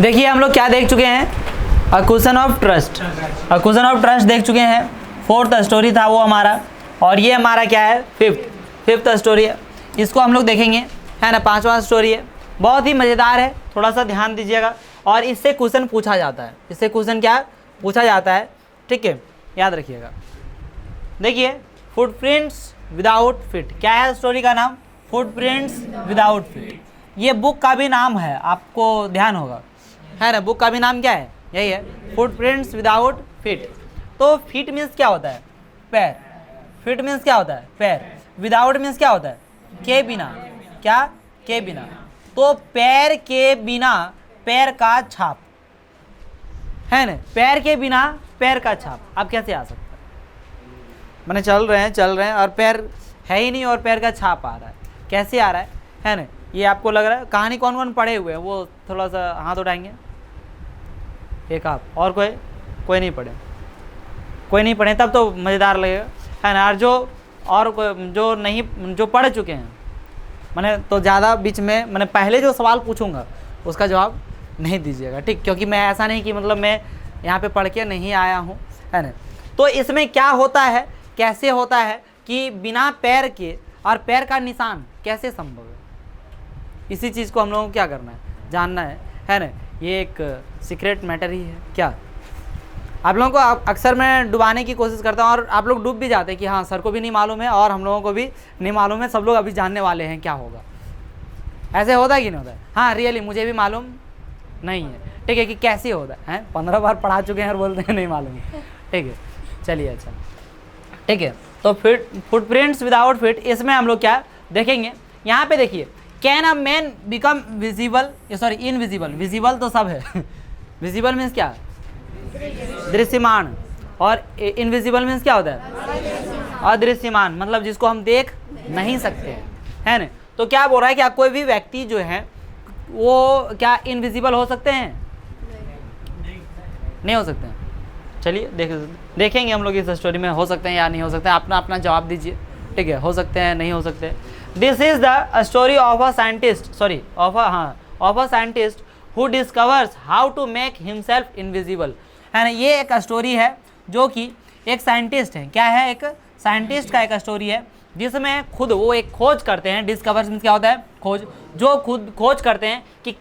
देखिए हम लोग क्या देख चुके हैं, अक्यूशन ऑफ ट्रस्ट। अक्यूशन ऑफ ट्रस्ट देख चुके हैं। फोर्थ स्टोरी था वो हमारा, और ये हमारा क्या है, फिफ्थ स्टोरी है। इसको हम लोग देखेंगे, है ना। पांचवा स्टोरी है, बहुत ही मज़ेदार है, थोड़ा सा ध्यान दीजिएगा। और इससे क्वेश्चन पूछा जाता है, इससे क्वेश्चन क्या पूछा जाता है, ठीक है, याद रखिएगा। देखिए, फुटप्रिंट्स विदाउट फीट, क्या है स्टोरी का नाम, फुटप्रिंट्स विदाउट फीट। ये बुक का भी नाम है, आपको ध्यान होगा, है ना। बुक का भी नाम क्या है, यही है, फुटप्रिंट्स विदाउट फीट। तो फीट मीन्स क्या होता है, पैर। फीट मीन्स क्या होता है, पैर। विदाउट मीन्स क्या होता है, के बिना। क्या, के बिना। तो पैर के बिना पैर का छाप, है ना। पैर के बिना पैर का छाप अब कैसे आ सकता है, मैंने चल रहे हैं और पैर है ही नहीं और पैर का छाप आ रहा है, कैसे आ रहा है ना। ये आपको लग रहा है। कहानी कौन कौन पढ़े हुए हैं वो थोड़ा सा हाथ उठाएंगे, एक आप, और कोई नहीं पढ़े, कोई नहीं पढ़े, तब तो मज़ेदार लगेगा, है ना। और जो नहीं, जो पढ़ चुके हैं, मैंने तो ज़्यादा बीच में, मैंने पहले जो सवाल पूछूंगा उसका जवाब नहीं दीजिएगा, ठीक। क्योंकि मैं ऐसा नहीं कि मतलब मैं यहाँ पे पढ़ के नहीं आया हूँ, है ना। तो इसमें क्या होता है, कैसे होता है कि बिना पैर के और पैर का निशान कैसे संभव है, इसी चीज़ को हम लोगों को क्या करना है, जानना है ना। ये एक सीक्रेट मैटर ही है। क्या आप लोगों को अक्सर मैं डुबाने की कोशिश करता हूँ और आप लोग डूब भी जाते हैं कि हाँ सर को भी नहीं मालूम है और हम लोगों को भी नहीं मालूम है, सब लोग अभी जानने वाले हैं क्या होगा। ऐसे होता है कि नहीं होता है? हाँ रियली मुझे भी मालूम नहीं है, ठीक है, कि कैसे होता है। 15 बार पढ़ा चुके हैं और बोलते हैं नहीं मालूम है, ठीक है। चलिए अच्छा, ठीक है। तो फुटप्रिंट्स विदाउट फीट, इसमें हम लोग क्या देखेंगे, यहाँ पे देखिए, can a man become visible, sorry invisible. Visible तो सब है विजिबल मीन्स क्या, दृश्यमान, और इनविजिबल मीन्स क्या होता है, अदृश्यमान, मतलब जिसको हम देख नहीं सकते हैं, है ना। तो क्या बोल रहा है कि कोई भी व्यक्ति जो है वो क्या इनविजिबल हो सकते हैं, नहीं हो सकते हैं। चलिए देखेंगे हम लोग इस स्टोरी में हो सकते हैं या नहीं हो सकते हैं, अपना अपना जवाब दीजिए, ठीक है। हो सकते हैं, नहीं हो सकते। This is the story of a scientist, sorry of a scientist who discovers how to make himself invisible, है ना। ये एक स्टोरी है जो कि एक साइंटिस्ट है, क्या है, एक साइंटिस्ट का एक स्टोरी है जिसमें खुद वो एक खोज करते हैं। डिस्कवर्स मीन्स क्या होता है, खोज, जो खुद खोज करते हैं कि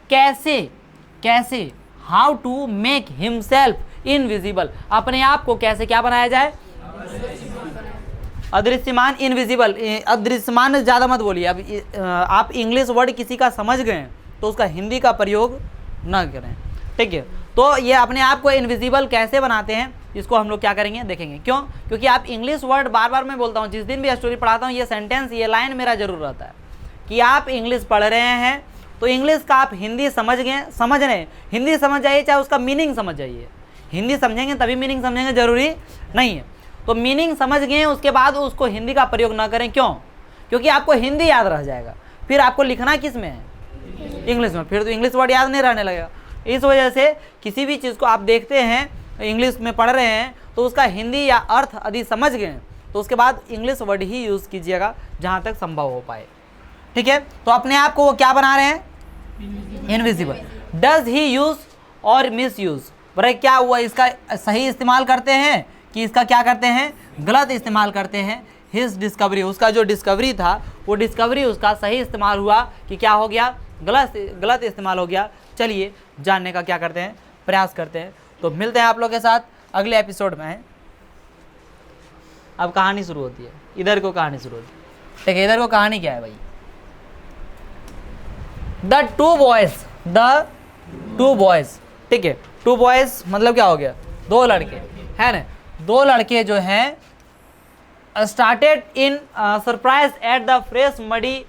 कैसे how to make himself invisible, अपने आप को कैसे क्या बनाया जाए, अदृश्यमान। इनविजिबल, अदृश्यमान ज़्यादा मत बोलिए। अब आप इंग्लिश वर्ड किसी का समझ गए तो उसका हिंदी का प्रयोग ना करें, ठीक है। तो ये अपने आप को इनविजिबल कैसे बनाते हैं, इसको हम लोग क्या करेंगे, देखेंगे। क्यों, क्योंकि आप इंग्लिश वर्ड बार बार मैं बोलता हूँ, जिस दिन भी स्टोरी पढ़ाता हूँ, ये सेंटेंस, ये लाइन मेरा जरूर रहता है कि आप इंग्लिश पढ़ रहे हैं तो इंग्लिश का आप हिंदी समझ रहे हैं, हिंदी समझ जाइए, चाहे उसका मीनिंग समझ जाइए। हिंदी समझेंगे तभी मीनिंग समझेंगे, जरूरी नहीं है। तो मीनिंग समझ गए, उसके बाद उसको हिंदी का प्रयोग ना करें। क्यों, क्योंकि आपको हिंदी याद रह जाएगा, फिर आपको लिखना किस में है, इंग्लिश में, फिर तो इंग्लिश वर्ड याद नहीं रहने लगेगा। इस वजह से किसी भी चीज़ को आप देखते हैं, इंग्लिश में पढ़ रहे हैं, तो उसका हिंदी या अर्थ यदि समझ गए तो उसके बाद इंग्लिश वर्ड ही यूज़ कीजिएगा जहाँ तक संभव हो पाए, ठीक है। तो अपने आप को वो क्या बना रहे हैं, इनविजिबल। डज ही यूज और मिस यूज, बड़े क्या हुआ, इसका सही इस्तेमाल करते हैं कि इसका क्या करते हैं, गलत इस्तेमाल करते हैं। हिज डिस्कवरी, उसका जो डिस्कवरी था वो डिस्कवरी उसका सही इस्तेमाल हुआ कि क्या हो गया, गलत इस्तेमाल हो गया। चलिए जानने का क्या करते हैं, प्रयास करते हैं। तो मिलते हैं आप लोग के साथ अगले एपिसोड में। अब कहानी शुरू होती है, इधर को कहानी शुरू होती है, ठीक है। इधर को कहानी क्या है भाई, द टू बॉयज, ठीक है। टू बॉयज मतलब क्या हो गया, दो लड़के, है ना। दो लड़के जो हैं started in surprise at the fresh muddy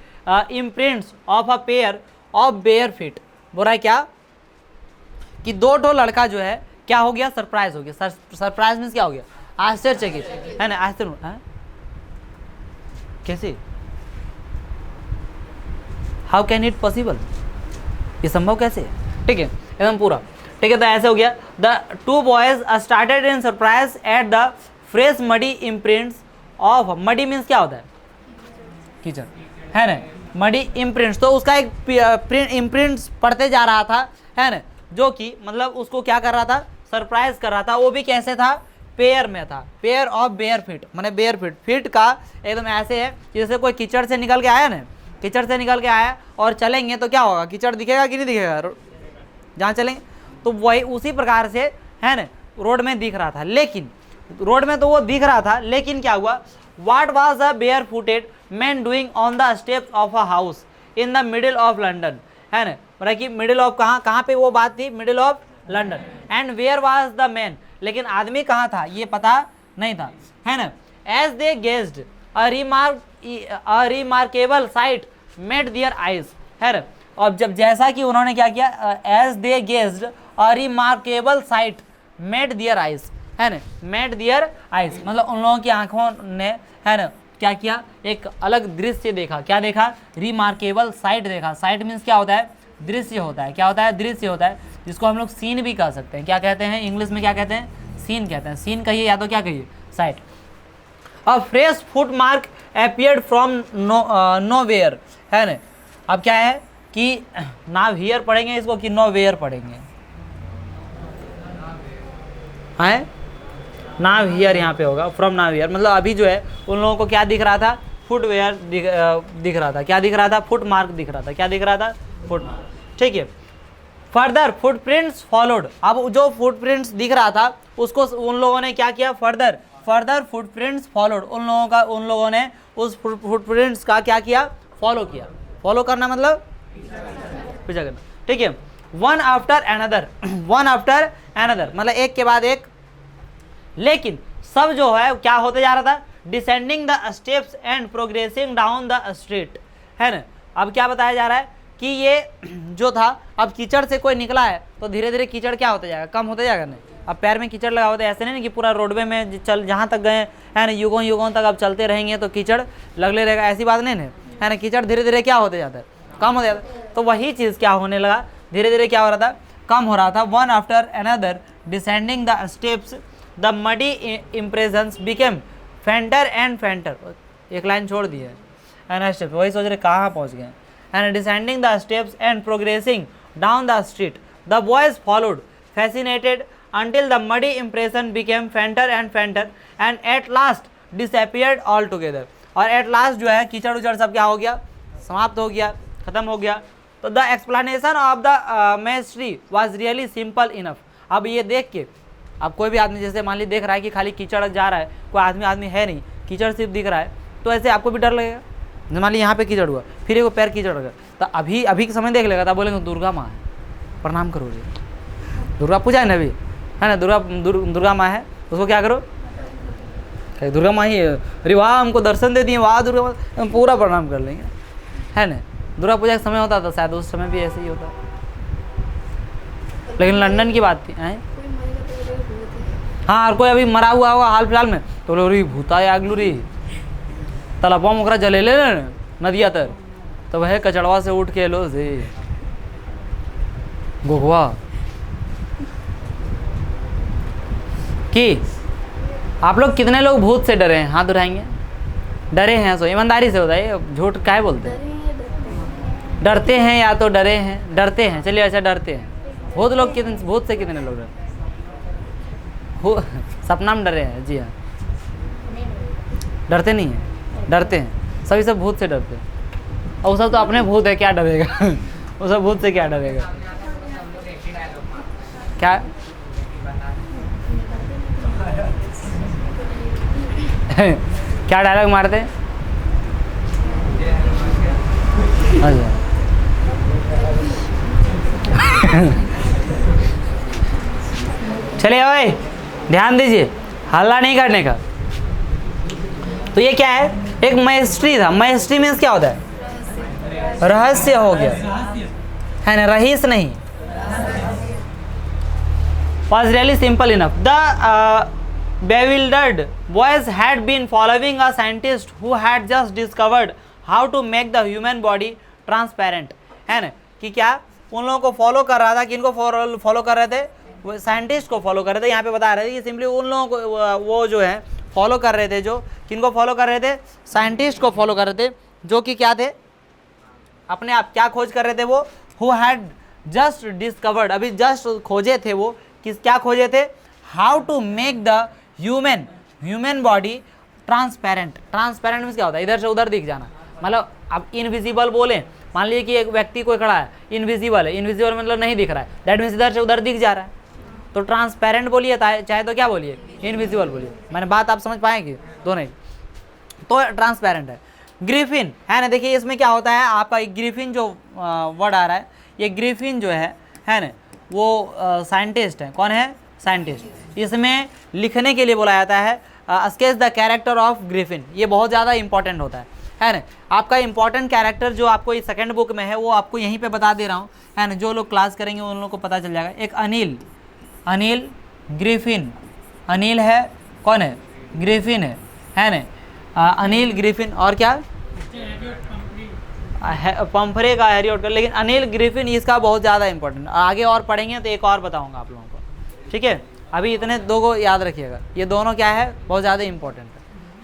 imprints of a pair of bare feet. बोल रहा है क्या कि दो लड़का जो है क्या हो गया, सरप्राइज हो गया। सरप्राइज मीन्स क्या हो गया, आश्चर्यचकित, है ना। आश्चर्य, कैसे, हाउ कैन इट पॉसिबल, ये संभव कैसे, ठीक है, एकदम पूरा, ठीक है। तो ऐसे हो गया, the two boys started in surprise at the fresh muddy imprints of, muddy means क्या होता है, कीचड़, है ना। मडी इम्प्रिंट्स, तो उसका एक इम्प्रिंट्स पढ़ते जा रहा था, है ना। जो कि मतलब उसको क्या कर रहा था, सरप्राइज कर रहा था। वो भी कैसे था, पेयर में था, पेयर ऑफ बेयर फीट, माने बेयर फीट, फीट का एकदम ऐसे है जैसे कोई कीचड़ से निकल के आया ना, कीचड़ से निकल के आया और चलेंगे तो क्या होगा, कीचड़ दिखेगा कि नहीं दिखेगा जहाँ चलेंगे, तो वही उसी प्रकार से है ना रोड में दिख रहा था। लेकिन रोड में तो वो दिख रहा था, लेकिन क्या हुआ, what was a bare footed man doing on the steps of a house in the middle of London, है ना, मतलब कि मिडिल ऑफ कहाँ पे वो बात थी, middle of London. And where was the man, लेकिन आदमी कहाँ था ये पता नहीं था, है ना। As they gazed a remarkable sight met their eyes, है ना। और जब जैसा कि उन्होंने क्या किया, as they gazed a remarkable sight met their eyes, है ना, मेड देयर आइज मतलब उन लोगों की आंखों ने, है ना, क्या किया, एक अलग दृश्य देखा। क्या देखा, रिमार्केबल साइट देखा। साइट मीन्स क्या होता है, दृश्य होता है। क्या होता है, दृश्य होता है, जिसको हम लोग सीन भी कह सकते हैं। क्या कहते हैं इंग्लिश में, क्या कहते हैं, सीन कहते हैं। सीन कहिए या तो क्या कहिए, site. A fresh foot mark appeared from nowhere, है ना। अब क्या है कि नाव हियर पढ़ेंगे इसको कि नोवेयर पढ़ेंगे, है नाव हियर यहाँ पे होगा, फ्रॉम नाव हियर मतलब अभी जो है उन लोगों को क्या दिख रहा था, फुटवेयर दिख रहा था। क्या दिख रहा था, फुट मार्क दिख रहा था। क्या दिख रहा था, फुट मार्क, ठीक है। फर्दर फुटप्रिंट्स फॉलोड, अब जो फुटप्रिंट्स दिख रहा था उसको उन लोगों ने क्या किया, फर्दर फुटप्रिंट्स फॉलोड, उन लोगों ने उस फुटप्रिंट्स का क्या किया, फॉलो किया। फॉलो करना मतलब पीछा करना, ठीक है। वन आफ्टर अनदर मतलब एक के बाद एक। लेकिन सब जो है क्या होते जा रहा था, descending the steps and progressing down the street, है ना। अब क्या बताया जा रहा है कि ये जो था, अब कीचड़ से कोई निकला है तो धीरे धीरे कीचड़ क्या होता जाएगा, कम होता जाएगा। नहीं, अब पैर में कीचड़ लगा होता है, ऐसे नहीं कि पूरा रोडवे में चल जहाँ तक गए, है ना, युगों तक अब चलते रहेंगे तो कीचड़ लगले रहेगा, ऐसी बात नहीं है ना। कीचड़ धीरे धीरे क्या होते जाता है, कम हो जाता है। तो वही चीज़ क्या होने लगा, धीरे धीरे क्या हो रहा था, कम हो रहा था। One after another descending the steps the muddy impressions became फेंटर and फेंटर, एक लाइन छोड़ दी है एंड स्टेप, वही सोच रहे कहाँ पहुँच गए। And descending the steps and progressing down the street the boys followed fascinated until the muddy impression became fainter and fainter and at last disappeared altogether। और at last जो है कीचड़ उचड़ सब क्या हो गया, समाप्त हो गया, खत्म हो गया। तो the explanation of the mystery was really simple enough. अब ये देख के, अब कोई भी आदमी जैसे मान ली देख रहा है कि खाली कीचड़ जा रहा है, कोई आदमी है नहीं, कीचड़ सिर्फ दिख रहा है, तो ऐसे आपको भी डर लगेगा। मान ली यहाँ पे कीचड़ हुआ, फिर एक पैर कीचड़ हो गया, तो अभी के समय देख लेगा, तब बोलेंगे दुर्गा माँ है, प्रणाम करो जी, दुर्गा पूजा है ना अभी, है ना, दुर्गा माँ है, उसको क्या करो, दुर्गा माँ ही है, अरे वाह हमको दर्शन दे दिए, वाह दुर्गा माँ, हम पूरा प्रणाम कर लेंगे, है ना। दुर्गा पूजा का समय होता था शायद, उस समय भी ऐसे ही होता, लेकिन लंदन की बात थी, हैं। हाँ, और कोई अभी मरा हुआ होगा हाल फिलहाल में तो लो री भूता है आगलू री तलाबा मुकरा जले ले नदिया तर, तो वह कचड़वा से उठ के लो से गोगवा कि आप लोग कितने लोग भूत से डरे हैं, हाथ उठाएंगे। डरे हैं, सो ईमानदारी से बताइए, झूठ काहे बोलते हैं। डरते हैं या तो डरे हैं, डरते हैं, चलिए अच्छा डरते हैं। भूत से कितने लोग डरते हैं, सपना में डरे हैं, जी हाँ, डरते नहीं हैं, डरते हैं, सभी सब भूत से डरते हैं। और वो सब तो अपने भूत है, क्या डरेगा वो सब भूत से क्या डरेगा, क्या क्या डायलॉग मारते हैं। अच्छा चलिए भाई ध्यान दीजिए, हल्ला नहीं करने का। तो ये क्या है, एक मैस्ट्री था। मैस्ट्री मीन्स क्या होता है, रहस्य हो गया, है ना, रहीस नहीं। was really simple enough. The bewildered boys had been following a scientist who had just discovered how to make the human body transparent, है ना, कि क्या उन लोगों को फॉलो कर रहा था, किनको फॉलो कर रहे थे, वो साइंटिस्ट को फॉलो कर रहे थे। यहाँ पे बता रहे थे कि सिंपली उन लोगों को वो जो है फॉलो कर रहे थे, जो किनको फॉलो कर रहे थे, साइंटिस्ट को फॉलो कर रहे थे, जो कि क्या थे, अपने आप क्या खोज कर रहे थे, वो हु हैड जस्ट डिस्कवर्ड, अभी जस्ट खोजे थे वो, क्या खोजे थे, how to make the human body transparent. Transparent means क्या होता है, इधर से उधर दिख जाना, मतलब अब इनविजिबल बोले, मान लीजिए कि एक व्यक्ति कोई खड़ा है, इनविजिबल है, इनविजिबल मतलब नहीं दिख रहा है, दैट मीन्स इधर से उधर दिख जा रहा है, तो ट्रांसपेरेंट बोलिए चाहे तो क्या बोलिए, इनविजिबल बोलिए। मैंने बात आप समझ पाएंगे दोनों ही, तो ट्रांसपेरेंट है। ग्रिफिन है ना, देखिए इसमें क्या होता है आपका, ग्रिफिन जो वर्ड आ रहा है, ये ग्रिफिन जो है ना, वो साइंटिस्ट है। कौन है, साइंटिस्ट। इसमें लिखने के लिए बोला जाता है sketch the character of Griffin, ये बहुत ज़्यादा इंपॉर्टेंट होता है ना। आपका इंपॉर्टेंट कैरेक्टर जो आपको इस सेकंड बुक में है वो आपको यहीं पे बता दे रहा हूँ, है ना। जो लोग क्लास करेंगे उन लोगों को पता चल जाएगा। एक अनिल ग्रिफिन, अनिल है, कौन है, ग्रिफिन है ना, अनिल ग्रिफिन, और क्या पंफरे का हैरियट का, लेकिन अनिल ग्रिफिन इसका बहुत ज़्यादा इंपॉर्टेंट, आगे और पढ़ेंगे तो एक और बताऊंगा आप लोगों को, ठीक है। अभी इतने दो को याद रखिएगा, ये दोनों क्या है, बहुत ज़्यादा इंपॉर्टेंट है,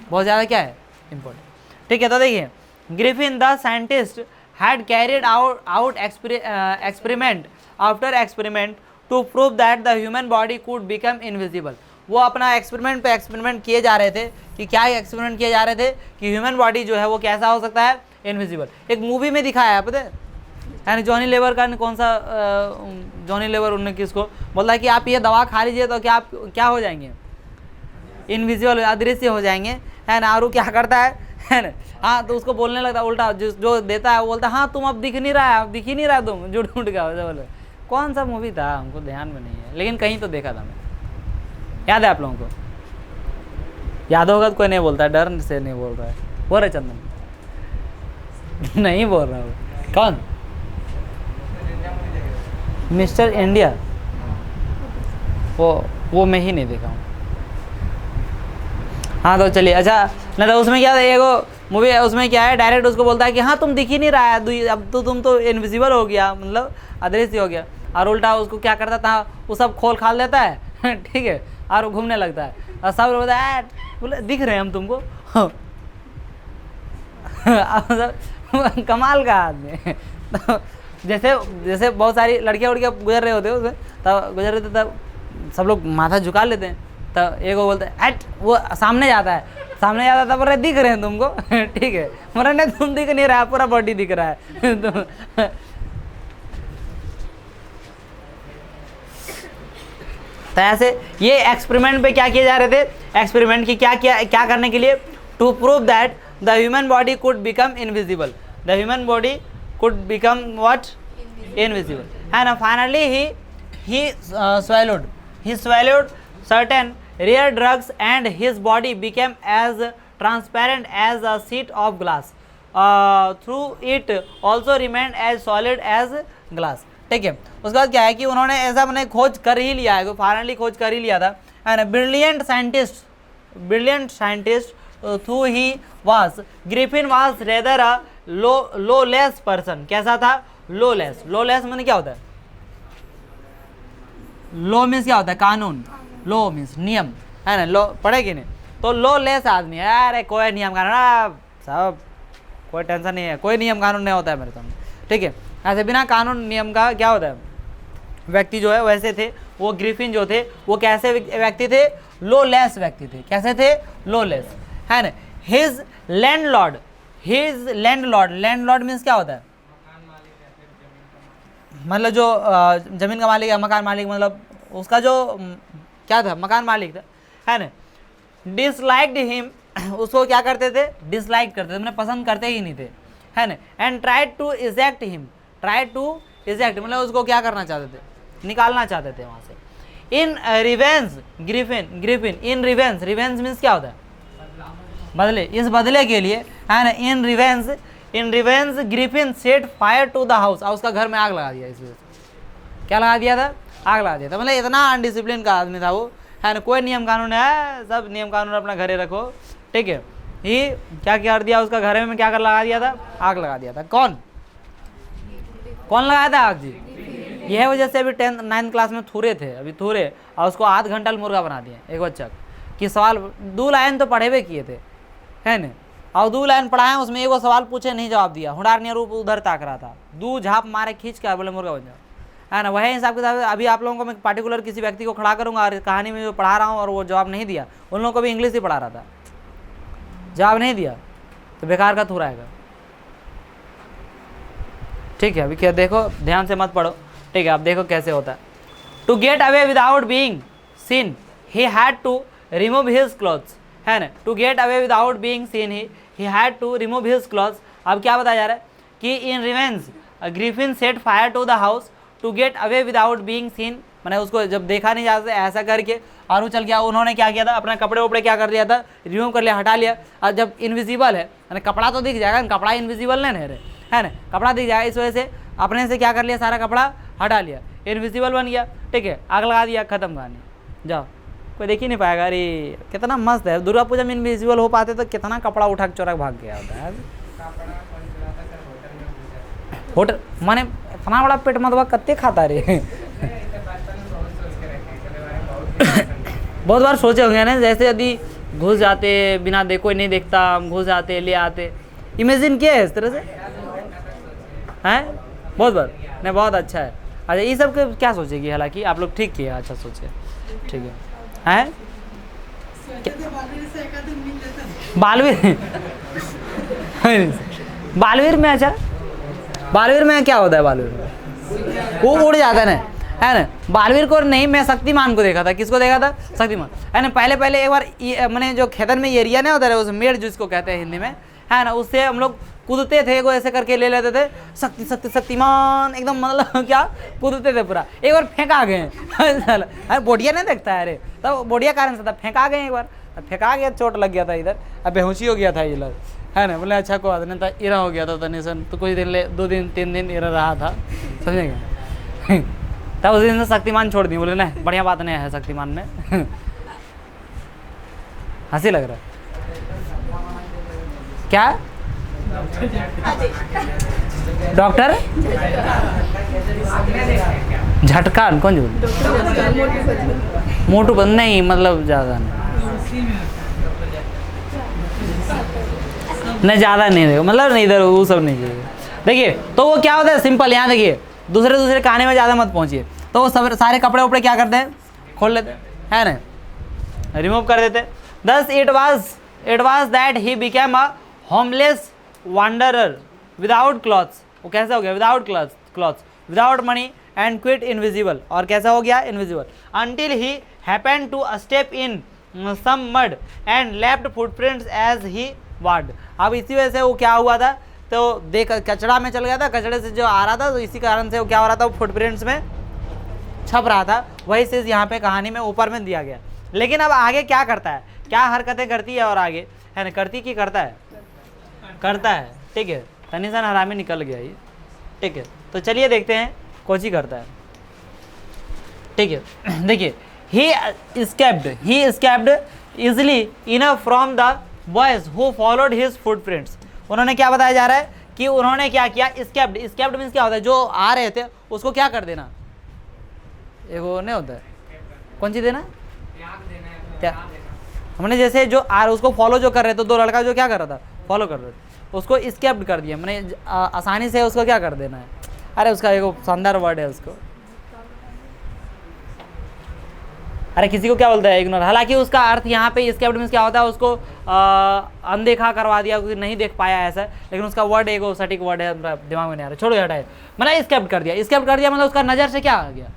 बहुत ज़्यादा क्या है, इंपॉर्टेंट, ठीक है। तो देखिए, Griffin the scientist had carried out experiment after experiment to prove that the human body could become invisible. वो अपना एक्सपेरिमेंट पे एक्सपेरिमेंट किए जा रहे थे, कि क्या एक्सपेरिमेंट किए जा रहे थे, कि ह्यूमन बॉडी जो है वो कैसा हो सकता है, इनविजिबल। एक मूवी में दिखाया है, पता है जॉनी लेवर का, कौन सा जॉनी लेवर, उन्होंने किसको बोला है कि आप ये दवा खा लीजिए तो क्या हो जाएंगे, इनविजिबल, अदृश्य हो जाएंगे, है ना। और वो क्या करता है ना, हाँ, तो उसको बोलने लगता है उल्टा, जो देता है वो बोलता है हाँ तुम अब दिख नहीं रहा है, अब दिख ही नहीं रहा तुम, झूठ का बोले। कौन सा मूवी था हमको ध्यान में नहीं है, लेकिन कहीं तो देखा था मैं, याद है आप लोगों को, याद होगा तो कोई नहीं बोलता, डर से नहीं बोल रहा है, बोल रहे चंदन नहीं बोल रहा हूँ, कौन, मिस्टर इंडिया, वो मैं ही नहीं देखा हूँ। हाँ तो चलिए, अच्छा ना, तो उसमें क्या था, एगो मूवी है, उसमें क्या है, डायरेक्ट उसको बोलता है कि हाँ तुम दिख ही नहीं रहा है, अब तो तुम तो इनविजिबल हो गया, मतलब अदृश्य हो गया। और उल्टा उसको क्या करता था, वो सब खोल खाल देता है ठीक है, और वो घूमने लगता है, और सब लोग बोलता है बोले दिख रहे हैं हम तुमको कमाल का आदमी तो जैसे बहुत सारी लड़कियाँ उड़कियाँ गुजर रहे होते हैं, तब गुजर रहे थे, तब सब लोग माथा झुका लेते हैं, तब एक वो बोलता है हट, वो सामने जाता था, बोल रहे दिख रहे हैं तुमको ठीक है, बोल नहीं तुम दिख नहीं रहा, पूरा बॉडी दिख रहा है तो ऐसे ये एक्सपेरिमेंट पे क्या किए जा रहे थे, एक्सपेरिमेंट की क्या करने के लिए, to prove that the human body could become invisible, the human body could become what, invisible, है ना। Finally he swallowed certain rare drugs and his body became as transparent as a sheet of glass, through it also remained as solid as glass, ठीक है। उसके बाद क्या है कि उन्होंने ऐसा मैंने खोज कर ही लिया है, फाइनली खोज कर ही लिया था, है ना। Brilliant scientist through he was, Griffin was rather a lawless person, कैसा था, लॉलेस मैंने क्या होता है, लॉ मीन्स क्या होता है, कानून, लॉ मीन्स नियम, है ना, लॉ पढ़ेगी नहीं, तो लॉलेस आदमी है, अरे कोई नियम कानून सब, कोई टेंशन नहीं है, कोई नियम कानून नहीं होता है मेरे सामने, ठीक है। ऐसे बिना कानून नियम का क्या होता है व्यक्ति जो है, वैसे थे वो ग्रिफिन जो थे, वो कैसे व्यक्ति थे, लॉलेस व्यक्ति थे, कैसे थे, लॉलेस, है ना। हिज लैंडलॉर्ड मीन्स क्या होता है, मतलब जो जमीन का मालिक है, मकान मालिक, मतलब उसका जो क्या था, मकान मालिक था, है ना। डिसलाइक्ड हिम, उसको क्या करते थे, डिसलाइक करते थे, मतलब पसंद करते ही नहीं थे, है ना। एंड ट्राइड टू इजेक्ट मतलब उसको क्या करना चाहते थे, निकालना चाहते थे वहाँ से। इन रिवेंज ग्रिफिन इन रिवेंज मीन्स क्या होता है, बदले, इस बदले के लिए, है ना। In revenge Griffin set fire to the house, और उसका घर में आग लगा दिया, इसलिए क्या लगा दिया था, आग लगा दिया था, मतलब इतना अनडिसिप्लिन का आदमी था वो, है ना। कोई नियम कानून है, सब नियम कानून अपना घरे रखो, ठीक है। ये क्या कर दिया, उसका घर में क्या कर लगा दिया था, आग लगा दिया था। कौन लगाया था आग जी, यह वजह से अभी 9th क्लास में थूरे थे, अभी थूरे, और उसको आध घंटा मुर्गा बना दिए एक बच्चा कि सवाल 2 लाइन तो पढ़े हुए किए थे, है ना, और 2 लाइन पढ़ाए, उसमें एगो सवाल पूछे नहीं जवाब दिया, हुडार नहीं रूप उधर ताक रहा था, 2 झाप मारे खींच कर बोले मुर्गा बन जाओ, है ना। वही हिसाब के साथ अभी आप लोगों को मैं पार्टिकुलर किसी व्यक्ति को खड़ा करूँगा और कहानी में जो पढ़ा रहा हूँ और वो जवाब नहीं दिया, उन लोगों को भी इंग्लिश ही पढ़ा रहा था, जवाब नहीं दिया तो बेकार का थूर आएगा। ठीक है, अभी क्या देखो, ध्यान से मत पढ़ो, ठीक है। अब देखो कैसे होता है। To get away without being seen he had to remove his clothes, है ना। To get away without being seen he had to remove his clothes. अब क्या बताया जा रहा है कि in revenge Griffin set fire to the house to get away without being seen, मैंने उसको जब देखा नहीं जा सकता ऐसा करके और वो चल गया। उन्होंने क्या किया था, अपने कपड़े वपड़े क्या कर दिया था, रिमूव कर लिया, हटा लिया। और जब इनविजिबल है, यानी कपड़ा तो दिख जाएगा, कपड़ा इनविजिबल नहीं रहे, है ना, कपड़ा दिख जाएगा, इस वजह से अपने से क्या कर लिया, सारा कपड़ा हटा लिया, इनविजिबल बन गया। ठीक है, आग लगा दिया, खत्म कहानी, जाओ, कोई देख ही नहीं पाएगा। अरे कितना मस्त है, दुर्गा पूजा में इनविजिबल हो पाते तो कितना कपड़ा उठा के चोरा भाग गया होता है। होटल माने इतना बड़ा पेट मतवा कत्ते खाता रे। बहुत बार सोचे होंगे ना, जैसे यदि घुस जाते बिना देखो, कोई नहीं देखता, हम घुस जाते ले आते, इमेजिन किया है इस तरह से, हैं बहुत बार नहीं, बहुत अच्छा है। अच्छा ये सब क्या सोचेगी, हालांकि आप लोग ठीक किए, अच्छा सोचे, ठीक है। हैं बालवीर बालवीर में, अच्छा बालवीर में क्या होता है, बालवीर में वो उड़ जाता है ना, है ना। बालवीर को नहीं, मैं शक्तिमान को देखा था। किसको देखा था, शक्तिमान, है ना। पहले पहले एक बार मैंने जो खेतन में एरिया नहीं होता है, उस मेड़ जिसको कहते हैं हिंदी में, है ना, उससे हम लोग कूदते थे, को ऐसे करके ले लेते थे, शक्ति शक्ति शक्तिमान एकदम, मतलब क्या कूदते थे पूरा। एक बार फेंका गए, अरे बोडिया नहीं देखता है, अरे तब बोडिया कारण से था, फेंका गए एक बार, फेंका गया, चोट लग गया था इधर, अब बेहोशी हो गया था ये लोग, है ना। बोले अच्छा को आदमी था, इरा हो गया था तनिसन, तो कुछ दिन 2 दिन 3 दिन इरा रहा था, समझेंगे। तब उस दिन से शक्तिमान छोड़ दी, बोले ना बढ़िया बात नहीं है शक्तिमान में। हंसी लग रहा है क्या, डॉक्टर झटका कौन जो मोटू बंद नहीं, मतलब ज़्यादा नहीं ज़्यादा नहीं देखो, मतलब नहीं इधर वो सब नहीं चाहिए। देखिए तो वो क्या होता है, सिंपल, यहाँ देखिए, दूसरे कहानी में ज़्यादा मत पहुँचिए। तो वो सब सारे कपड़े वपड़े क्या करते हैं, खोल लेते हैं, है ना, रिमूव कर देते। Thus it was that he became a homeless wanderer without clothes. वो कैसा हो गया, without clothes, without money and quite invisible, और कैसा हो गया, invisible, until he happened to step in some mud and left footprints as he walked. अब इसी वजह से वो क्या हुआ था, तो देख कचड़ा में चल गया था, कचड़े से जो आ रहा था, तो इसी कारण से वो क्या हो रहा था, वो फुटप्रिंट्स में छप रहा था। वही चीज़ यहाँ पे कहानी में ऊपर में दिया गया। लेकिन अब आगे क्या करता है, क्या हरकतें करती है, और आगे है ना, करती कि करता है, करता है, ठीक है। तनिसन हरामी निकल गया ये, ठीक है। तो चलिए देखते हैं कोची करता है, ठीक है। देखिए, ही escaped easily enough from the boys who followed his footprints। उन्होंने क्या बताया जा रहा है कि उन्होंने क्या किया, escaped मीन्स क्या होता है, जो आ रहे थे उसको क्या कर देना, एक वो नहीं होता है, कौन सी देना, क्या हमने जैसे जो आ रहे उसको फॉलो जो कर रहे थे, 2 लड़का जो क्या कर रहा था, फॉलो कर रहे थे, उसको escaped कर दिया, मैंने आसानी से उसको क्या कर देना है। अरे उसका एक शानदार वर्ड है उसको, अरे किसी को क्या बोलता है, इग्नोर। हालांकि उसका अर्थ यहाँ पे escaped मीन्स क्या होता है, उसको अनदेखा करवा दिया, क्योंकि नहीं देख पाया ऐसा, लेकिन उसका वर्ड एक सटीक वर्ड है, दिमाग में नहीं आ रहा, छोड़ो हटाए, मतलब escaped कर दिया मतलब उसका नज़र से क्या आ गया,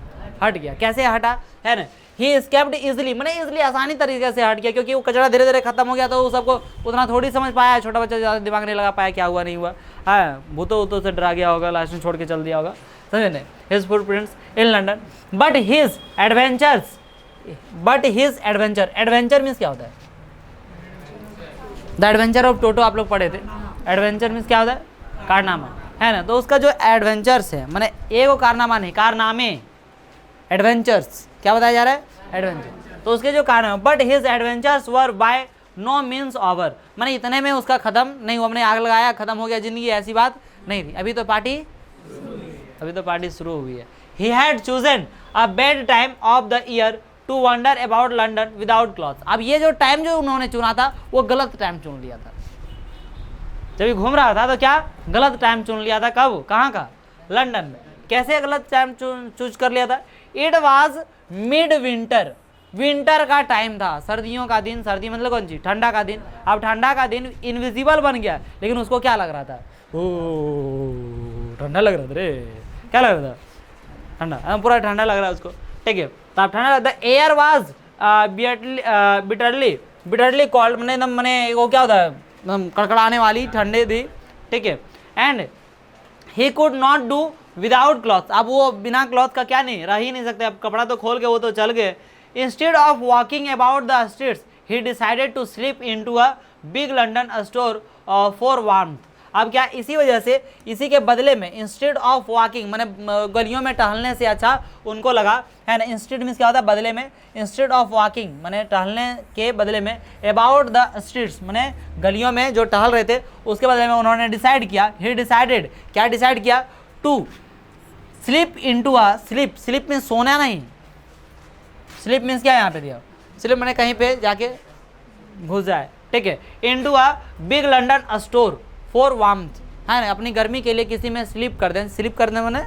हट गया। कैसे हटा, है ना, ही escaped easily, मैंने ईजिली आसानी तरीके से हट गया, क्योंकि वो कचरा धीरे धीरे खत्म हो गया, तो वो सबको उतना थोड़ी समझ पाया, छोटा बच्चा ज़्यादा दिमाग नहीं लगा पाया क्या हुआ नहीं हुआ, है भूतों से डरा गया होगा, लास्ट में छोड़ के चल दिया होगा, समझे नहीं। His footprints in London, but his adventure, adventure means क्या होता है, द एडवेंचर ऑफ टोटो आप लोग पढ़े थे। एडवेंचर मीन्स क्या होता है, कारनामा, है ना। तो उसका जो एडवेंचर्स है, मैंने एक कारनामा नहीं, कारनामे, एडवेंचर्स क्या बताया जा रहा है, एडवेंचर। तो उसके जो कारनामे, but his adventures were by no means over, मैंने इतने में उसका खत्म नहीं हुआ, मैंने आग लगाया खत्म हो गया जिंदगी, ऐसी बात नहीं थी, अभी तो पार्टी शुरू हुई है। He had chosen a bad time of the year to wander about London without clothes. अब ये जो टाइम जो उन्होंने चुना था, वो गलत टाइम चुन लिया था, जब घूम रहा था तो क्या गलत टाइम चुन लिया था, कब, कहाँ का, लंदन में। कैसे गलत टाइम चूज कर लिया था? It was mid winter, winter का टाइम था, सर्दियों का दिन, सर्दी मतलब कौन सी, ठंडा का दिन। अब ठंडा का दिन इनविजिबल बन गया, लेकिन उसको क्या लग रहा था? ओ ठंडा लग रहा था रे, क्या लग रहा था? ठंडा, पूरा ठंडा लग रहा है उसको, ठीक है। तो अब ठंडा लगता है। एयर वाज बिटरली कॉल्ड, मैंने एकदम मैंने वो क्या होता है, एकदम कड़कड़ाने वाली ठंडे थी, ठीक है। And he could not do without cloth, अब वो बिना क्लॉथ का क्या नहीं, रह ही नहीं सकते, अब कपड़ा तो खोल के वो तो चल गए। Instead of walking about the streets he decided to sleep into a big London store for warmth. अब क्या, इसी वजह से, इसी के बदले में, इंस्टेड ऑफ वॉकिंग मैंने गलियों में टहलने से अच्छा उनको लगा, है ना। इंस्टेड मीन्स क्या होता है, बदले में, इंस्टेड ऑफ वॉकिंग मैंने टहलने के बदले में, अबाउट द स्ट्रीट्स मैंने गलियों में जो टहल रहे थे उसके बदले में उन्होंने डिसाइड किया, ही डिसाइडेड, क्या डिसाइड किया? To sleep into a, sleep, sleep means सोना नहीं, स्लीप मीन्स क्या यहाँ पे दिया, स्लीप मैंने कहीं पे जाके घुस जाए, ठीक है। Into a big London store for warmth, है ना, अपनी गर्मी के लिए किसी में स्लीप कर दें, स्लीप करने मैंने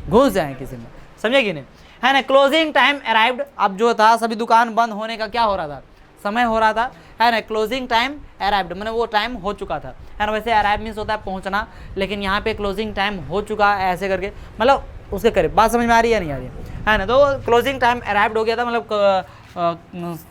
घुस जाए किसी में, समझे कि नहीं, है ना। क्लोजिंग टाइम अराइव्ड, अब जो था सभी दुकान बंद होने का क्या हो रहा था, समय हो रहा था, है ना। क्लोजिंग टाइम अराइव्ड मैंने वो टाइम हो चुका था, है ना। वैसे अराइव मीन्स होता है पहुंचना, लेकिन यहाँ पे क्लोजिंग टाइम हो चुका है, ऐसे करके मतलब उसके करीब। बात समझ में आ रही है नहीं आ रही है ना। तो क्लोजिंग टाइम अराइव्ड हो गया था, मतलब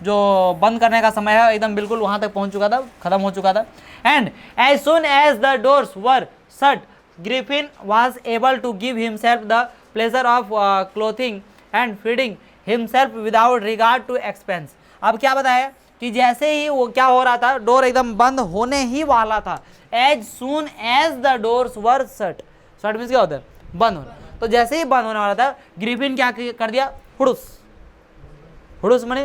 जो बंद करने का समय है एकदम बिल्कुल वहाँ तक पहुँच चुका था, खत्म हो चुका था। And as soon as the doors were shut Griffin was able to give himself the pleasure of clothing and feeding himself without regard to expense. अब क्या बताया कि जैसे ही वो क्या हो रहा था, डोर एकदम बंद होने ही वाला था, as soon as the doors were shut, shut means क्या होता है, बंद होना। तो जैसे ही बंद होने वाला था, ग्रिफिन क्या कर दिया, हुड़ुस, हुड़ुस मने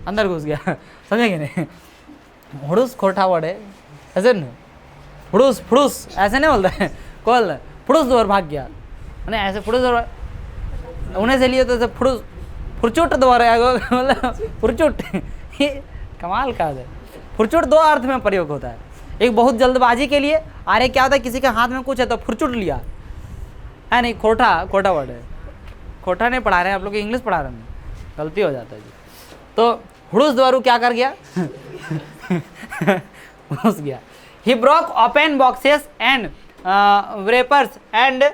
अंदर घुस गया, समझेंगे नहीं, हुड़ुस खोटा वर्ड है, ऐसे नहीं, फुड़ुस फुड़ुस ऐसे नहीं बोलता है, कौन फुड़ुस दूर भाग गया, मैंने ऐसे फुड़ुस दूर उन्हें से लिए तो फुड़ुस फुरचुट द्वारा, मतलब फुरचुट, ये कमाल का है। फुरचुट दो अर्थ में प्रयोग होता है, एक बहुत जल्दबाजी के लिए, अरे क्या होता है किसी के हाथ में कुछ है तो फुरचुट लिया, है नहीं, खोटा, खोटा वर्ड है, खोटा नहीं पढ़ा रहे हैं आप लोग, इंग्लिश पढ़ा रहे हैं, गलती हो जाता है जी। तो हुड़ुस द्वारू क्या कर गया, घुस गया। He broke open boxes and wrappers and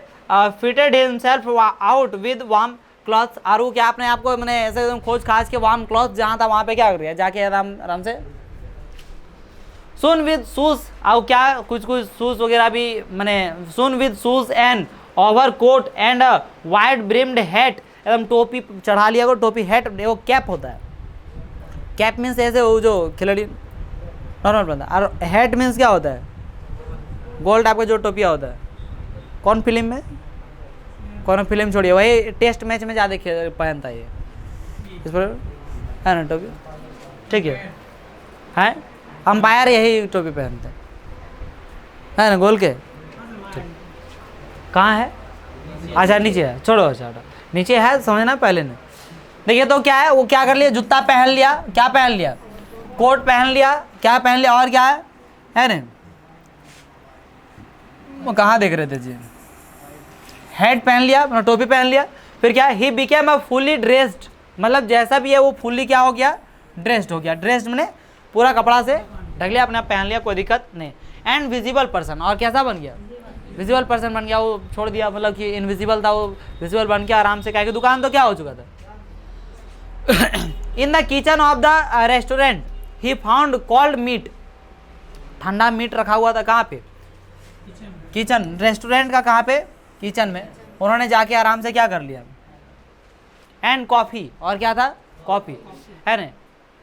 fitted himself out with warm cloth. और वो क्या अपने आप को मैंने ऐसे एकदम खोज खाज के वार्म क्लॉथ जहाँ था वहाँ पे क्या कर दिया, जाके आराम आराम से। सुन विद शूज, और क्या कुछ कुछ शूज वगैरह भी मैंने, सुन with shoes and overcoat and wide brimmed hat, एकदम टोपी चढ़ा लिया को, टोपी हैट वो कैप होता है, कैप मीन्स ऐसे वो जो खिलाड़ी नॉर्मल बनता है, और हैट मीन्स क्या होता है, गोल्ड टाइप का जो टोपिया होता है। कौन फिल्म में, कौन फिल्म छोड़िए, वही टेस्ट मैच में ज़्यादा पहनता है ये, इस पर है ना टोपी, ठीक है, अंपायर यही टोपी पहनते है ना, गोल के, कहाँ है, अच्छा नीचे है, छोड़ो, अच्छा नीचे है, समझना पहले ने। देखिए तो क्या है, वो क्या कर लिया, जूता पहन लिया, क्या पहन लिया, कोट पहन लिया, क्या पहन लिया, और क्या है ना, वो कहाँ देख रहे थे जी, हेड पहन लिया, मतलब टोपी पहन लिया, फिर क्या, ही बिकेम अ फुली ड्रेस्ड, मतलब जैसा भी है वो फुली क्या हो गया, ड्रेस्ड हो गया, ड्रेस्ड मैंने पूरा कपड़ा से ढक लिया, अपने आप पहन लिया, कोई दिक्कत नहीं। एंड विजिबल पर्सन, और कैसा बन गया, विजिबल पर्सन बन गया, वो छोड़ दिया, मतलब कि इनविजिबल था वो विजिबल बन गया आराम से, क्या कि दुकान तो क्या हो चुका था। In the kitchen of the restaurant he found cold meat, ठंडा मीट रखा हुआ था, कहाँ पे, किचन, रेस्टोरेंट का कहाँ पे, किचन में, उन्होंने जाके आराम से क्या कर लिया, एंड कॉफ़ी, और क्या था, कॉफ़ी, है ना।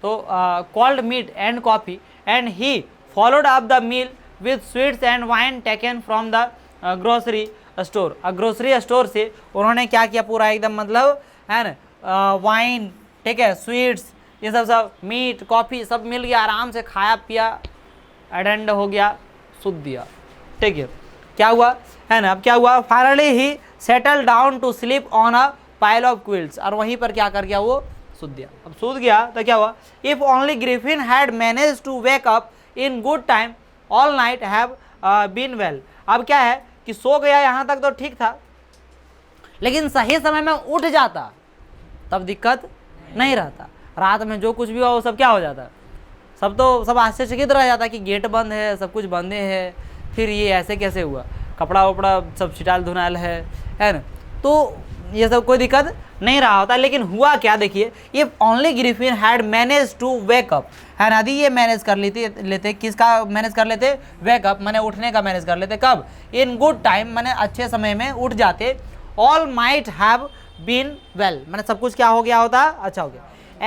तो cold meat and coffee, and he followed up the meal with sweets and wine taken from the grocery store. Grocery store से उन्होंने क्या किया, पूरा एकदम मतलब, है ना, वाइन, ठीक है, स्वीट्स, ये सब मीट कॉफ़ी सब मिल गया, आराम से खाया पिया, अटेंड हो गया, सुध दिया, ठीक है। क्या हुआ, है ना, अब क्या हुआ, finally he settle down to sleep on a pile of quilts, और वहीं पर क्या कर गया, वो सूद दिया। अब सूद गया तो क्या हुआ, if only Griffin had manage to wake up in good time all might have been well. अब क्या है कि सो गया यहाँ तक तो ठीक था, लेकिन सही समय में उठ जाता तब दिक्कत नहीं रहता। रात में जो कुछ भी हुआ वो सब क्या हो जाता, सब आश्चर्यचकित रह जाता कि गेट बंद है, सब कुछ बंद है, फिर ये ऐसे कैसे हुआ, कपड़ा वपड़ा सब छिटाल धुनाल है ना। तो ये सब कोई दिक्कत नहीं रहा होता। लेकिन हुआ क्या देखिए, ये only Griffin had manage to wake up, है ना। यदि ये मैनेज कर लेते किसका मैनेज कर लेते, वेकअप मैंने उठने का मैनेज कर लेते, कब, इन गुड टाइम मैंने अच्छे समय में उठ जाते, all might have been well, मैंने सब कुछ क्या हो गया होता, अच्छा हो गया।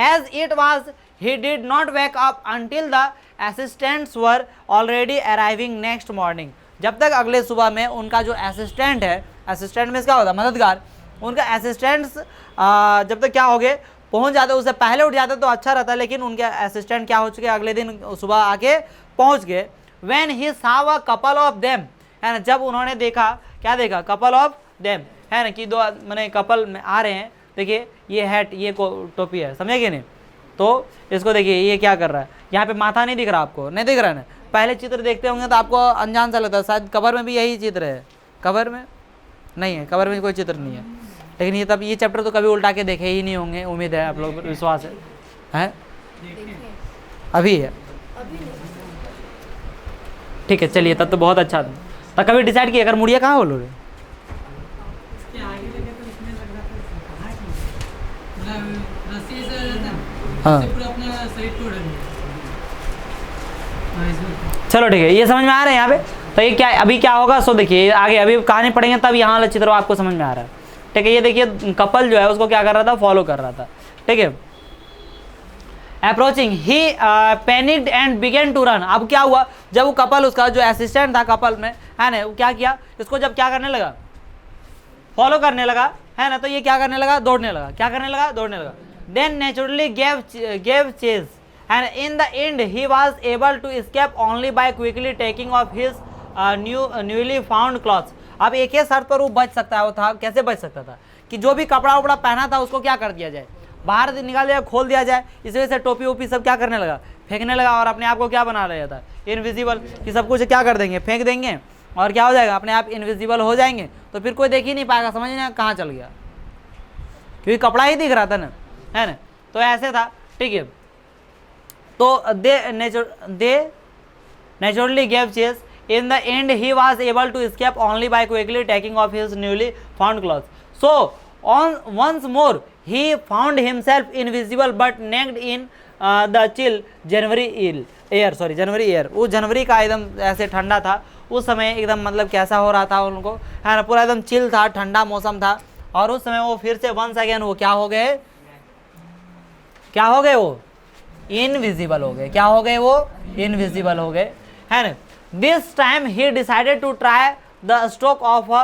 As it was he did not wake up until the assistants were already arriving next morning, जब तक अगले सुबह में उनका जो असिस्टेंट है, असिस्टेंट में क्या होता है, मददगार, उनका असिस्टेंट्स जब तक क्या हो गए, पहुंच जाते, उससे पहले उठ जाते तो अच्छा रहता, लेकिन उनके असिस्टेंट क्या हो चुके, अगले दिन सुबह आके पहुंच गए। When he saw a couple of them, है ना, जब उन्होंने देखा, क्या देखा, कपल ऑफ देम, है ना, कि दो मैंने कपल में आ रहे हैं, देखिए ये हैट, ये टोपी है, समझे कि नहीं। तो इसको देखिए ये क्या कर रहा है, यहाँ पे माथा नहीं दिख रहा आपको, नहीं दिख रहा है ना, पहले चित्र देखते होंगे तो आपको अनजान सा लगता है, शायद कवर में भी यही चित्र है, कवर में नहीं है, कवर में कोई चित्र नहीं है, लेकिन ये तब ये चैप्टर तो कभी उल्टा के देखे ही नहीं होंगे, उम्मीद है आप लोग, विश्वास है अभी है, ठीक है, चलिए तब तो बहुत अच्छा था। तो कभी डिसाइड किया, अगर मुड़िया कहाँ बोलो रे, हाँ चलो ठीक है, ये समझ में आ रहा है यहाँ पे। तो ये क्या अभी क्या होगा, सो देखिए आगे अभी कहानी पढ़ेंगे तब यहाँ वाला चित्र आपको समझ में आ रहा है, ठीक है। ये देखिए कपल जो है उसको क्या कर रहा था, फॉलो कर रहा था, ठीक है। Approaching he panicked and began to run, अब क्या हुआ, जब वो कपल, उसका जो असिस्टेंट था कपल में, है ना, वो क्या किया, इसको जब क्या करने लगा, फॉलो करने लगा, है ना, तो ये क्या करने लगा, दौड़ने लगा, क्या करने लगा, दौड़ने लगा। Then naturally gave chase and in the end he was able to escape only by quickly taking off his newly found clothes। अब एक ही शर्त पर वो बच सकता है, वो था कैसे बच सकता था, कि जो भी कपड़ा उपड़ा पहना था उसको क्या कर दिया जाए, बाहर निकाल दिया, खोल दिया जाए। इस वजह से टोपी वोपी सब क्या करने लगा, फेंकने लगा, और अपने आप को क्या बना लिया था, इनविजिबल, कि सब कुछ क्या कर देंगे, फेंक देंगे, और क्या हो जाएगा, अपने आप इनविजिबल हो जाएंगे, तो फिर कोई देख ही नहीं पाएगा, समझ नहीं कहाँ चल गया, क्योंकि कपड़ा ही दिख रहा था ना, है ना। तो ऐसे था, ठीक है। तो दे naturally gave chase. In the end he was able to escape only by quickly taking off his newly found clothes. So once more he found himself invisible but naked in the chill January air. वो जनवरी का एकदम ऐसे ठंडा था उस समय, एकदम मतलब कैसा हो रहा था उनको, है ना, पूरा एकदम चिल था, ठंडा मौसम था, और उस समय वो फिर से वंस अगेन वो क्या हो गए, वो इनविजिबल हो गए, क्या हो गए, वो इनविजिबल हो गए, है ना। This time he decided to try the stroke of a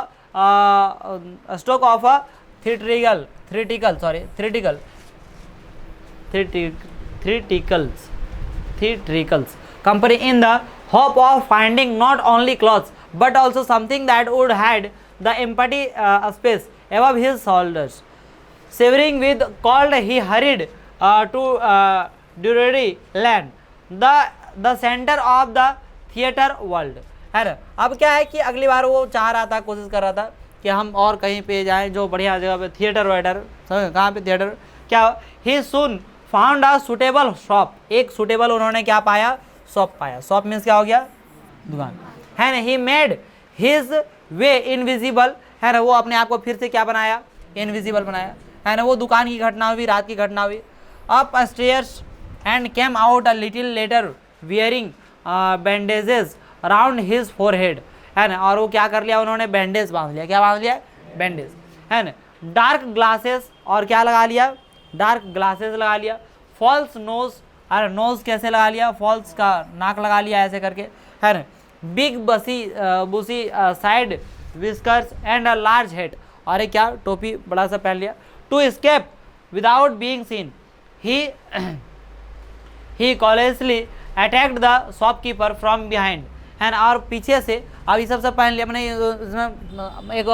theatricals company in the hope of finding not only clothes but also something that would hide the empty space above his shoulders. Shivering with cold he hurried to Drury Land, the center of the theater world, है ना। अब क्या है कि अगली बार वो चाह रहा था, कोशिश कर रहा था कि हम और कहीं पे जाएं जो बढ़िया जगह पे, थिएटर वेटर, समझ कहाँ पे थिएटर, क्या ही सुन फाउंड अ सुटेबल शॉप, एक सुटेबल उन्होंने क्या पाया, शॉप पाया। शॉप मीन्स क्या हो गया, दुकान, है ना। He made his way invisible, है ना, वो अपने आप को फिर से क्या बनाया, इनविजिबल बनाया, है ना। वो दुकान की घटना हुई, रात की घटना हुई। Up stairs and came out a little letter wearing bandages around his forehead, है ना। और वो क्या कर लिया, उन्होंने बैंडेज बांध लिया, क्या बांध लिया, बैंडेज, है ना। डार्क ग्लासेस, और क्या लगा लिया, डार्क ग्लासेस लगा लिया। फॉल्स नोज, अरे नोज कैसे लगा लिया, फॉल्स का नाक लगा लिया ऐसे करके, है ना। Big bushy side whiskers and a large head, और एक क्या, टोपी बड़ा सा पहन लिया। To escape without being seen he callously attacked the shopkeeper from behind, है ना। और पीछे से, अब ये सब पहन लिया मैंने, इसमें एक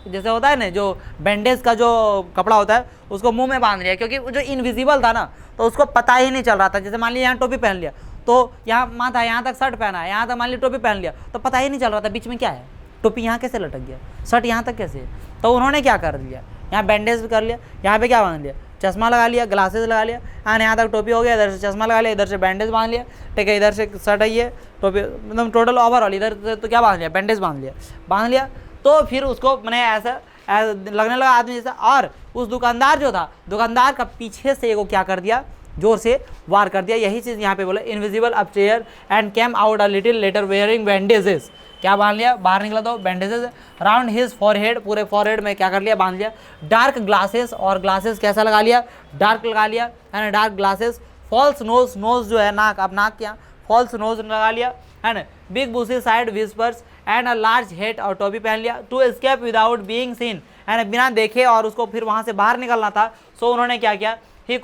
जैसे होता है ना, जो बैंडेज का जो कपड़ा होता है उसको मुंह में बांध लिया, क्योंकि वो जो इनविजिबल था ना तो उसको पता ही नहीं चल रहा था। जैसे मान लिया यहाँ टोपी पहन लिया, तो यहाँ माथा, यहाँ तक शर्ट पहना है, यहाँ तक मान लिया टोपी पहन लिया, तो पता ही नहीं चल रहा था बीच में क्या है, टोपी यहाँ कैसे लटक गया, शर्ट यहाँ तक कैसे, तो उन्होंने क्या कर दिया, यहाँ बैंडेज भी कर लिया, यहाँ पे क्या बांध लिया, चश्मा लगा लिया, ग्लासेस लगा लिया, एंड यहाँ तक टोपी हो गया, इधर से चश्मा लगा लिया, इधर से बैंडेज बांध लिया, ठीक है, इधर से शर्ट है ये टोपी, मतलब टोटल ओवरऑल इधर से तो क्या बांध लिया, बैंडेज बांध लिया, तो फिर उसको मैंने ऐसा लगने लगा आदमी जैसा, और उस दुकानदार जो था, दुकानदार का पीछे से एगो क्या कर दिया, जोर से वार कर दिया। यही चीज़ यहाँ पे बोला, invisible upstair and came out a little letter wearing bandages, क्या बांध लिया, बाहर निकला तो बैंडेजेस राउंड हिज फॉरहेड, पूरे फॉरहेड में क्या कर लिया, बांध लिया। डार्क ग्लासेस, और ग्लासेस कैसा लगा लिया, डार्क लगा लिया, है ना, dark glasses. False nose, nose जो है नाक, अब नाक क्या, फॉल्स नोज लगा लिया, है ना। Big bushy side whiskers and a large hat, और टोपी पहन लिया। To escape without being seen, है ना, बिना देखे और उसको फिर वहाँ से बाहर निकलना था, सो उन्होंने क्या किया, ही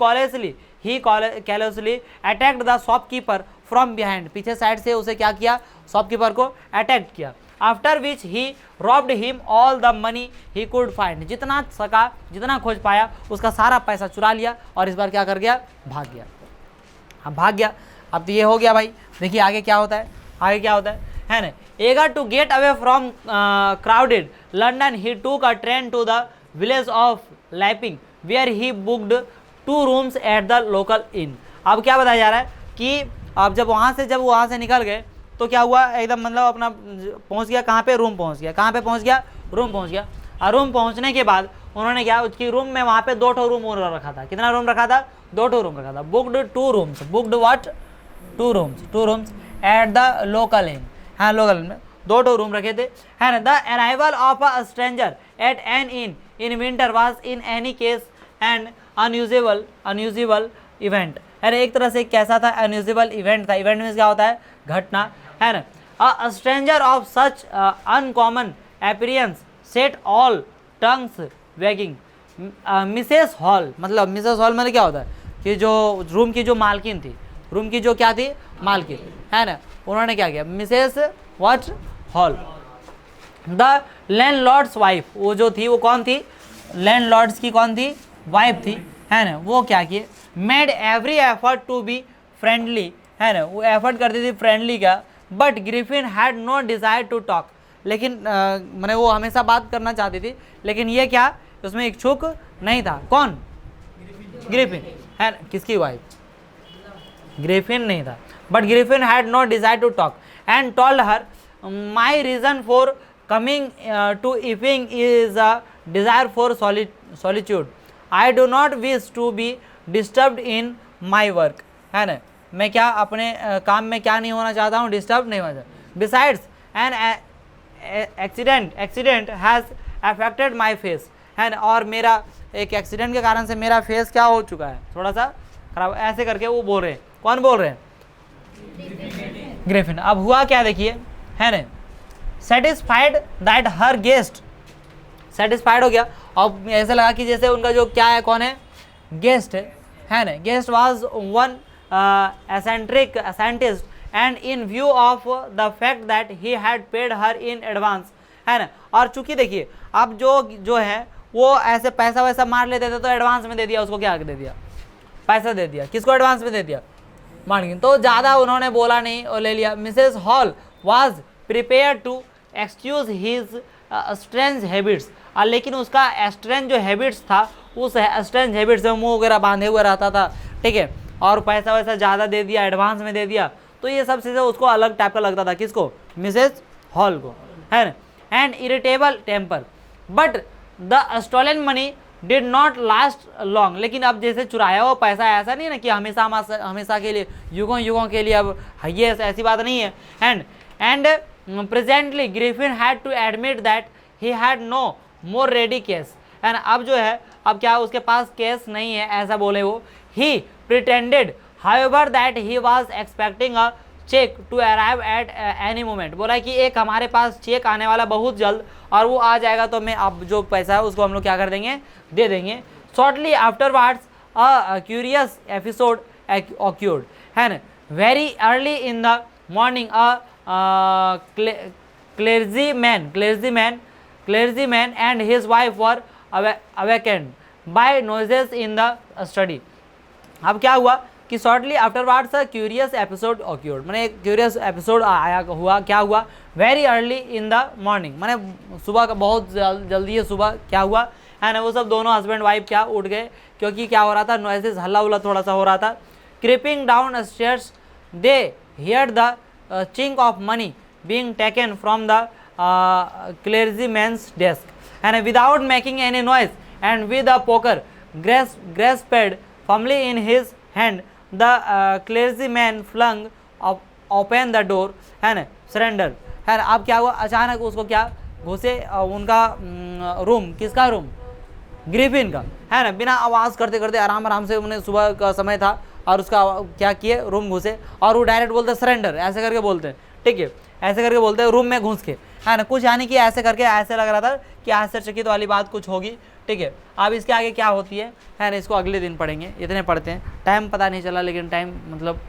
carelessly attacked the shopkeeper from behind, पीछे साइड से उसे क्या किया, शॉपकीपर को अटैक किया। After which he robbed him all the money he could find, जितना सका, जितना खोज पाया उसका सारा पैसा चुरा लिया, और इस बार क्या कर गया, भाग गया। अब भाग गया, अब तो ये हो गया भाई। देखिए आगे क्या होता है, आगे क्या होता है ना। Eager to get away from crowded London he took a train to the village of Iping where he booked 2 rooms at the local inn. अब क्या बताया जा रहा है कि अब जब वहाँ से निकल गए तो क्या हुआ, एकदम मतलब अपना पहुँच गया कहाँ पे, रूम पहुँच गया, कहाँ पे पहुँच गया, रूम पहुँच गया। और रूम पहुँचने के बाद उन्होंने क्या, उसकी रूम में वहाँ पे 2 रूम रखा था, कितना रूम रखा था, 2 रूम रखा था। Booked 2 rooms, booked what, 2 rooms at the local inn, हाँ लोकल में 2 रूम रखे थे, है ना। The arrival of a stranger at an inn winter was in any case and unusual event, अरे एक तरह से कैसा था, अनयूजुअल इवेंट था। इवेंट में क्या होता है, घटना, है ना। A stranger of such uncommon appearance set all tongues waging. Mrs hall, मतलब मिसेस हॉल मतलब क्या होता है कि जो रूम की जो मालकिन थी, रूम की जो क्या थी, मालकिन, है ना, उन्होंने क्या किया, Mrs what hall, the landlords wife, वो जो थी वो कौन थी, लैंडलॉर्ड्स की कौन थी, वाइफ थी, है ना। वो क्या किए, made every effort to be friendly, है ना, वो एफर्ट करती थी फ्रेंडली का, but Griffin had no desire to talk, लेकिन मैंने वो हमेशा बात करना चाहती थी, लेकिन ये क्या, उसमें इच्छुक नहीं था। कौन, ग्रिफिन, है ना, किसकी वाइफ, ग्रिफिन नहीं था, but Griffin had no desire to talk and told her my reason for coming to Iping is a desire for solitude, I do not wish to be disturbed in my work, है ना, मैं क्या अपने काम में क्या नहीं होना चाहता हूँ, डिस्टर्ब नहीं होना चाहता। Besides an accident has affected my face, है ना, और मेरा एक एक्सीडेंट के कारण से मेरा फेस क्या हो चुका है, थोड़ा सा खराब, ऐसे करके वो बोल रहे हैं, कौन बोल रहे हैं, ग्रिफिन। अब हुआ क्या देखिए, है ना, satisfied that her guest, satisfied हो गया, और ऐसा लगा कि जैसे उनका जो क्या है, कौन है, गेस्ट है ना, guest was one eccentric scientist and in view of the fact that he had paid her in advance, है ना। और चूंकि देखिए अब जो है वो ऐसे पैसा वैसा मार लेते थे, तो एडवांस में दे दिया उसको, क्या दे दिया, पैसा दे दिया, किसको एडवांस में दे दिया, मार्गिन, तो ज़्यादा उन्होंने बोला नहीं और ले लिया। Mrs Hall was prepare to excuse his strange habits, लेकिन उसका स्ट्रेंज जो हैबिट्स था, उस स्ट्रेंज हैबिट्स में मुंह वगैरह बांधे हुए रहता था, ठीक है, और पैसा वैसा ज़्यादा दे दिया, एडवांस में दे दिया, तो ये सब चीज़ें उसको अलग टाइप का लगता था, किसको, मिसेस हॉल को, है ना। And irritable temper, but the stolen money did not last long, लेकिन अब जैसे चुराया हुआ पैसा ऐसा नहीं ना कि हमेशा के लिए, युगों के लिए, अब ये ऐसी बात नहीं है। And presently Griffin had to admit that he had no more ready cash, है ना, अब जो है, अब क्या उसके पास केस नहीं है, ऐसा बोले वो। He pretended however that he was expecting a cheque to arrive at any moment, बोला कि एक हमारे पास चेक आने वाला बहुत जल्द, और वो आ जाएगा तो मैं अब जो पैसा है उसको हम लोग क्या कर देंगे, दे देंगे। Shortly afterwards a curious episode occurred, है ना, very early in the morning a clergyman and his wife were awakened by noises in the study। अब क्या हुआ कि शॉर्टली आफ्टरवार्ड्स अ क्यूरियस एपिसोड ऑक्यूर्ड, मैंने एक क्यूरियस एपिसोड आया हुआ, क्या हुआ, very early in the morning, मैंने सुबह का बहुत जल्दी है सुबह क्या हुआ है ना, वो सब दोनों हस्बैंड वाइफ क्या उठ गए, क्योंकि क्या हो रहा था, नॉइसेस हल्ला उल्ला थोड़ा सा हो रहा था। Creeping downstairs they hear the chink of money being taken from the clergyman's desk and without making any noise and with a poker grasped firmly in his hand, the clergyman flung open the door and surrender है ना। अब क्या हुआ, अचानक उसको क्या घुसे उनका रूम, किसका रूम, ग्रिफिन का है ना, बिना आवाज़ करते करते आराम आराम से, उन्हें सुबह का समय था और उसका क्या किए, रूम घुसे और वो डायरेक्ट बोलते सरेंडर, ऐसे करके बोलते हैं, ठीक है, ऐसे करके बोलते हैं रूम में घुस के है ना, कुछ यानी कि ऐसे करके ऐसे लग रहा था कि आश्चर्यचकित वाली बात कुछ होगी, ठीक है। अब इसके आगे क्या होती है ना, इसको अगले दिन पढ़ेंगे, इतने पढ़ते हैं, टाइम पता नहीं चला लेकिन टाइम मतलब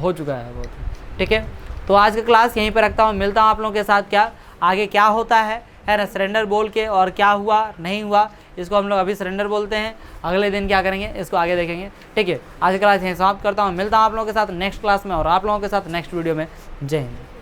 हो चुका है बहुत, ठीक है। तो आज का क्लास यहीं पर रखता हूँ, मिलता हूँ आप लोगों के साथ क्या आगे क्या होता है ना, सरेंडर बोल के और क्या हुआ नहीं हुआ, इसको हम लोग अभी सरेंडर बोलते हैं, अगले दिन क्या करेंगे इसको आगे देखेंगे, ठीक है। आज का क्लास यहीं समाप्त करता हूँ, मिलता हूँ आप लोगों के साथ नेक्स्ट क्लास में और आप लोगों के साथ नेक्स्ट वीडियो में। जय हिंद।